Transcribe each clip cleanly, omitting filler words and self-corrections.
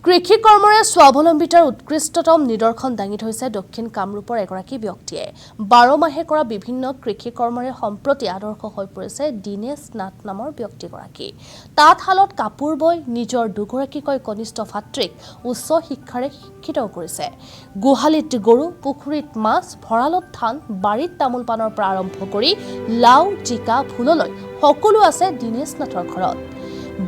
কৃষি কৰ্মৰে স্বাৱলম্বিতাৰ উৎকৃষ্টতম নিদৰ্শন দাঙি থৈছে দক্ষিণ কামৰূপৰ এগৰাকী ব্যক্তিয়ে 12 মাহে কৰা বিভিন্ন কৃষি কৰ্মৰে সম্প্ৰতি আদৰ্শ হৈ পৰিছে দিনেশ নাথ নামৰ ব্যক্তিগৰাকী। তাঁতশালত কাপোৰ বৈ নিজৰ দুগৰাকীকৈ কনিষ্ঠ ভাতৃক উচ্চ শিক্ষাৰে শিক্ষিত কৰিছে। গোহালিত গৰু, পুখুৰীত মাছ, ভঁৰালত ধান, বাৰীত তামোল পাণৰ পৰা আৰম্ভ কৰি লাও, জিকা, ভোললৈ সকলো আছে দিনেশ নাথৰ ঘৰত।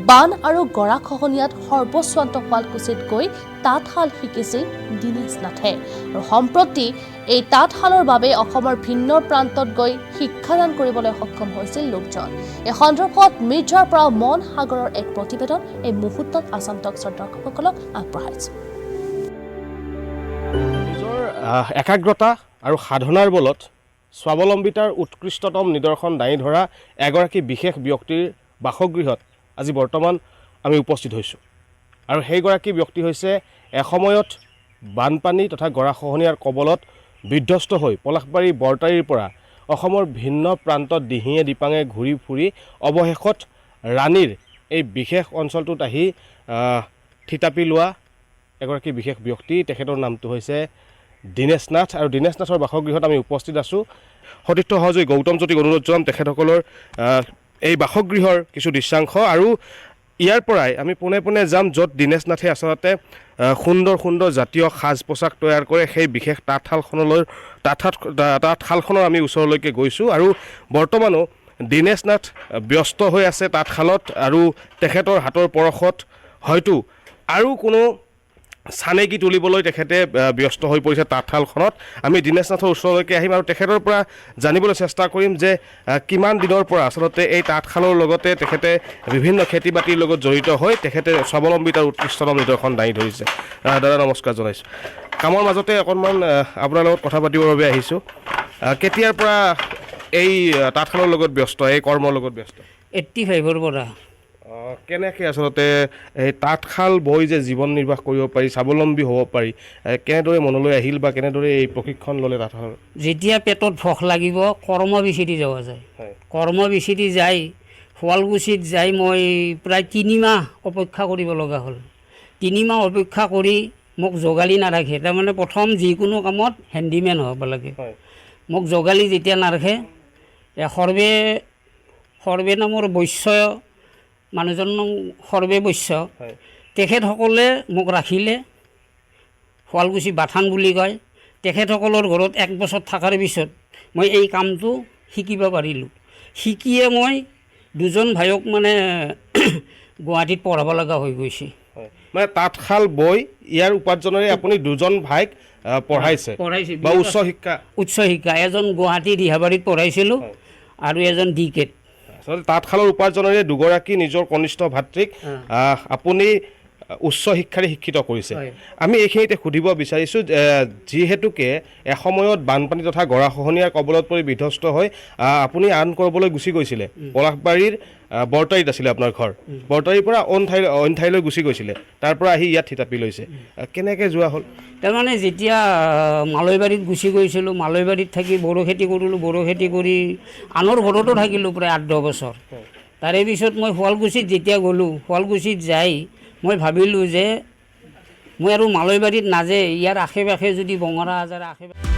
বান আৰু গৰাখহনীয়াত সৰ্বস্বান্ত শুৱালকুছিত গৈ তাঁতশাল শিকিছিল দিনেশ নাথে আৰু সম্প্ৰতি এই তাঁতশালৰ বাবে অসমৰ ভিন্ন প্ৰান্তত গৈ শিক্ষাদান কৰিবলৈ সক্ষম হৈছিল লোকজন। এই সন্দৰ্ভত মিৰ্জাৰ পৰা মন সাগৰৰ এক প্ৰতিবেদন এই মুহূৰ্তত আসাম টক্সৰ দৰ্শকসকলক আগবঢ়াইছে। নিজৰ একাগ্ৰতা আৰু সাধনাৰ বলত স্বাৱলম্বিতাৰ উৎকৃষ্টতম নিদৰ্শন দাঙি ধৰা এগৰাকী বিশেষ ব্যক্তিৰ বাসগৃহত আজি বৰ্তমান আমি উপস্থিত হৈছোঁ আৰু সেইগৰাকী ব্যক্তি হৈছে এসময়ত বানপানী তথা গৰাখহনীয়াৰ কবলত বিধ্বস্ত হৈ পলাশবাৰী বৰতাৰীৰ পৰা অসমৰ ভিন্ন প্ৰান্তত দিহিঙে দিপাঙে ঘূৰি ফুৰি অৱশেষত ৰাণীৰ এই বিশেষ অঞ্চলটোত আহি থিতাপি লোৱা এগৰাকী বিশেষ ব্যক্তি। তেখেতৰ নামটো হৈছে দিনেশ নাথ আৰু দিনেশ নাথৰ বাসগৃহত আমি উপস্থিত আছোঁ। সতীৰ্থ সহযোগী গৌতম জ্যোতিক অনুৰোধ জনাম তেখেতসকলৰ এই বাসগৃহৰ কিছু দৃশ্যাংশ আৰু ইয়াৰ পৰাই আমি পোনে পোনে যাম য'ত দিনেশ নাথে আচলতে সুন্দৰ সুন্দৰ জাতীয় সাজ পোছাক তৈয়াৰ কৰে। সেই বিশেষ তাঁতশালখনৰ আমি ওচৰলৈকে গৈছোঁ আৰু বৰ্তমানো দিনেশ নাথ ব্যস্ত হৈ আছে তাঁতশালত আৰু তেখেতৰ হাতৰ পৰশত হয়তো আৰু কোনো চানেকি তুলিবলৈ তেখেতে ব্যস্ত হৈ পৰিছে তাঁতশালখনত। আমি দিনেশ নাথৰ ওচৰলৈকে আহিম আৰু তেখেতৰ পৰা জানিবলৈ চেষ্টা কৰিম যে কিমান দিনৰ পৰা আচলতে এই তাঁতশালৰ লগতে তেখেতে বিভিন্ন খেতি বাতিৰ লগত জড়িত হৈ তেখেতে স্বাৱলম্বিতাৰ উৎকৃষ্টতম নিদৰ্শন দাঙি ধৰিছে। দাদা নমস্কাৰ জনাইছোঁ। কামৰ মাজতে অকণমান আপোনাৰ লগত কথা পাতিবৰ বাবে আহিছোঁ। কেতিয়াৰ পৰা এই তাঁতশালৰ লগত ব্যস্ত, এই কৰ্মৰ লগত ব্যস্ত? 85ৰ পৰা। কেনেকৈ আচলতে এই তাঁতশাল বৈ যে জীৱন নিৰ্বাহ কৰিব পাৰি, স্বাৱলম্বী হ'ব পাৰি, কেনেদৰে মনলৈ আহিল বা কেনেদৰে এই প্ৰশিক্ষণ ল'লে তাঁতশাল? যেতিয়া পেটত ভোক লাগিব কৰ্ম বিচৰি যোৱা যায়। কৰ্ম বিচৰি যাই শুৱালকুছিত যাই মই প্ৰায় 3 মাহ অপেক্ষা কৰিব লগা হ'ল। 3 মাহ অপেক্ষা কৰি মোক যোগালী নাৰাখে। তাৰমানে প্ৰথম যিকোনো কামত হেণ্ডিমেন হ'ব লাগে। মোক যোগালী যেতিয়া নাৰাখে সৰ্বে নামৰ বৈশ্য মানুহজন সৰ্বে বৈশ্য, তেখেতসকলে মোক ৰাখিলে। শুৱালকুছি বাথান বুলি কয়। তেখেতসকলৰ ঘৰত 1 বছৰ থকাৰ পিছত মই এই কামটো শিকিব পাৰিলোঁ। শিকিয়ে মই 2জন ভাইক মানে গুৱাহাটীত পঢ়াব লগা হৈ গৈছে। মানে তাঁতশাল বৈ ইয়াৰ উপাৰ্জনেৰে আপুনি 2জন ভাইক পঢ়াইছে বা উচ্চ শিক্ষা। এজন গুৱাহাটী ৰিহাবাৰীত পঢ়াইছিলোঁ আৰু এজন ডিকেত। তাঁতশালৰ উপাৰ্জনেৰে 2গৰাকী নিজৰ কনিষ্ঠ ভাতৃক আপুনি উচ্চ শিক্ষাৰে শিক্ষিত কৰিছে। আমি এইখিনিতে সুধিব বিচাৰিছোঁ যিহেতুকে এসময়ত বানপানী তথা গৰাখহনীয়াৰ কবলত পৰি বিধ্বস্ত হৈ আপুনি আৰ্ণ কৰিবলৈ গুচি গৈছিলে। পলাশবাৰীৰ বৰতাৰীত আছিলে আপোনাৰ ঘৰ। বৰতাৰীৰ পৰা অইন ঠাইলৈ গুচি গৈছিলে, তাৰ পৰা আহি ইয়াত থিতাপি লৈছে। কেনেকৈ যোৱা হ'ল? তাৰমানে যেতিয়া মালৈবাৰীত গুচি গৈছিলোঁ, মালৈবাৰীত থাকি বড়ো খেতি কৰিলোঁ। বড়ো খেতি কৰি আনৰ ঘৰতো থাকিলোঁ প্ৰায় 8-10 বছৰ। তাৰে পিছত মই শুৱালকুছিত যেতিয়া গ'লোঁ, শুৱালকুছিত যাই মই ভাবিলোঁ যে মই আৰু মালৈবাৰীত নাযায়, ইয়াৰ আশে পাশে যদি বঙৰা আজাৰ আশে পাশে